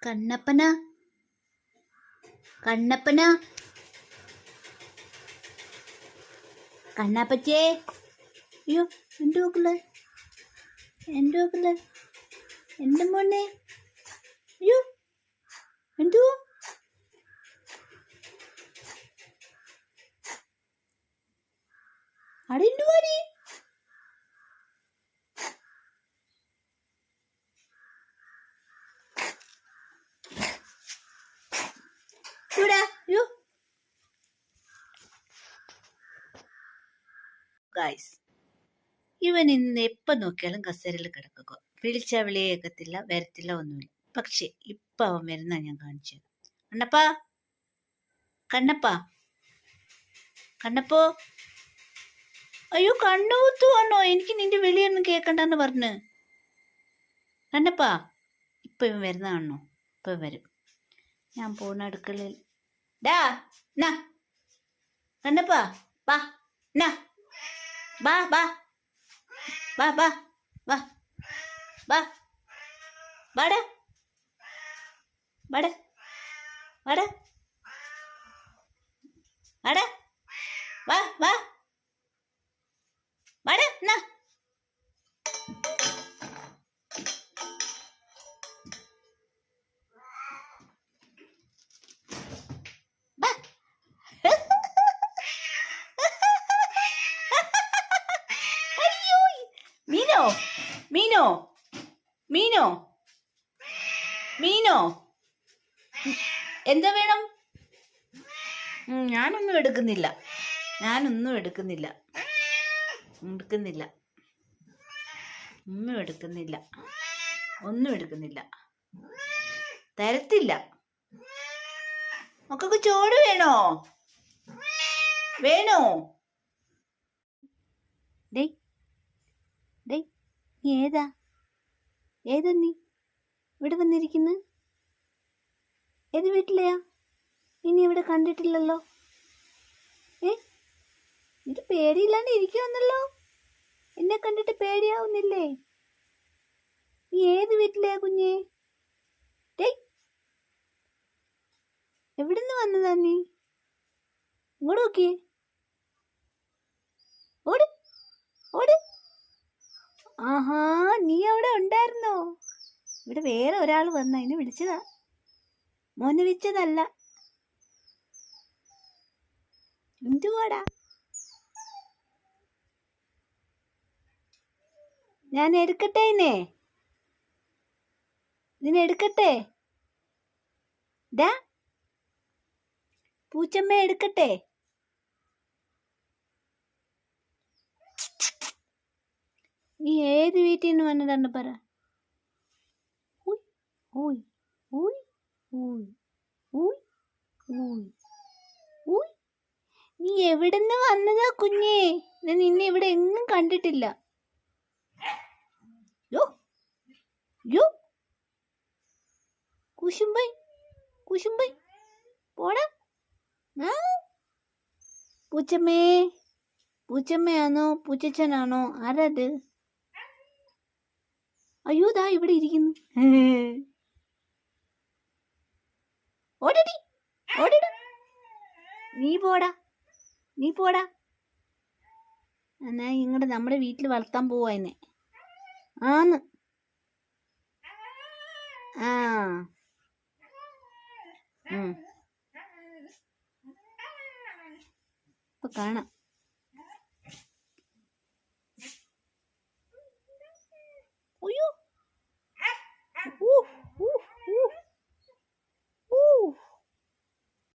കണ്ണപ്പന കണ്ണപ്പന കണ്ണാപ്പച്ചേ. അയ്യോ എൻ്റെ നോക്കല്ലേ, എൻ്റെ നോക്കല്ലേ, എൻ്റെ മോനെ. അയ്യോ എന്തോ അവിടെ എന്തു പാടി? ഇവിടെ അയ്യോ ഗായ്സ്, ഇവൻ ഇന്ന് എപ്പം നോക്കിയാലും കസേരയിൽ കിടക്കുക. വിളിച്ചാൽ വിളിയേക്കത്തില്ല, വരത്തില്ല, ഒന്നുമില്ല. പക്ഷെ ഇപ്പം അവൻ വരുന്ന ഞാൻ കാണിച്ചത്. കണ്ണപ്പാ, കണ്ണപ്പാ, കണ്ണപ്പോ. അയ്യോ കണ്ണൂത്തു വന്നോ? എനിക്ക് നിന്റെ വിളിയൊന്നും കേൾക്കണ്ടെന്ന് പറഞ്ഞ്. കണ്ണപ്പാ, ഇപ്പം ഇവൻ വരുന്ന കാണണോ? ഇപ്പം വരും. ഞാൻ പോണ അടുക്കളയിൽ. ഡാ നാ കണ്ണപ്പാ, ബാ നാ, ബാ ബാ ബാ ബാ ബാ ബാ വാടാ വാടാ വാടാ വാടാ വാ വാ വാടാ നാ. മീനോ മീനോ മീനോ മീനോ എന്താ വേണം? ഞാനൊന്നും എടുക്കുന്നില്ല, ഞാനൊന്നും എടുക്കുന്നില്ല, എടുക്കുന്നില്ല, ഒന്നും എടുക്കുന്നില്ല, ഒന്നും എടുക്കുന്നില്ല, തരത്തില്ല. മക്കൾക്ക് ചോറ് വേണോ? വേണോ? ഡേയ് ഡേയ്, നീ ഏതാ നീ ഇവിടെ വന്നിരിക്കുന്നു? ഏത് വീട്ടിലെയാ? ഇനി ഇവിടെ കണ്ടിട്ടില്ലല്ലോ. ഇത് പേടിയില്ലാണ്ട് ഇരിക്കുമെന്നല്ലോ. എന്നെ കണ്ടിട്ട് പേടിയാവുന്നില്ലേ? നീ ഏത് വീട്ടിലെയാ കുഞ്ഞേ? ഡേയ്, എവിടുന്ന് വന്നതാ നീ? ഇങ്ങോട്ട് നോക്കിയേ. ഓട് ഓട്. ആഹാ, നീ അവിടെ ഉണ്ടായിരുന്നോ? ഇവിടെ വേറെ ഒരാൾ വന്ന അതിനെ വിളിച്ചതാ, മോനെ വെച്ചതല്ല. എന്തുവാടാ? ഞാൻ എടുക്കട്ടെ ഇതിനെടുക്കട്ടെ? ഡാ പൂച്ചമ്മ എടുക്കട്ടെ? നീ ഏത് വീട്ടിൽ നിന്ന് വന്നതാണ് പറ. ഓയ് ഓയ് ഓയ് ഓയ് ഓയ് ഓയ്, നീ എവിടുന്ന് വന്നതാ കുഞ്ഞേ? ഞാൻ നിന്നെ ഇവിടെ എങ്ങും കണ്ടിട്ടില്ല. യോ യോ കുശുമ്പൈ കുശുമ്പൈ, പോടാ. പൂച്ചമ്മേ, പൂച്ചമ്മയാണോ പൂച്ചച്ചനാണോ? ആരാത്? അയ്യോ ദാ ഇവിടെ ഇരിക്കുന്നു. ഓടടി ഓടട, നീ പോടാ, നീ പോടാ. എന്നാ ഇങ്ങോട്ട് നമ്മുടെ വീട്ടിൽ വളർത്താൻ പോവാ എന്നെ. ആന്ന് ആ ഇപ്പൊ കാണാം.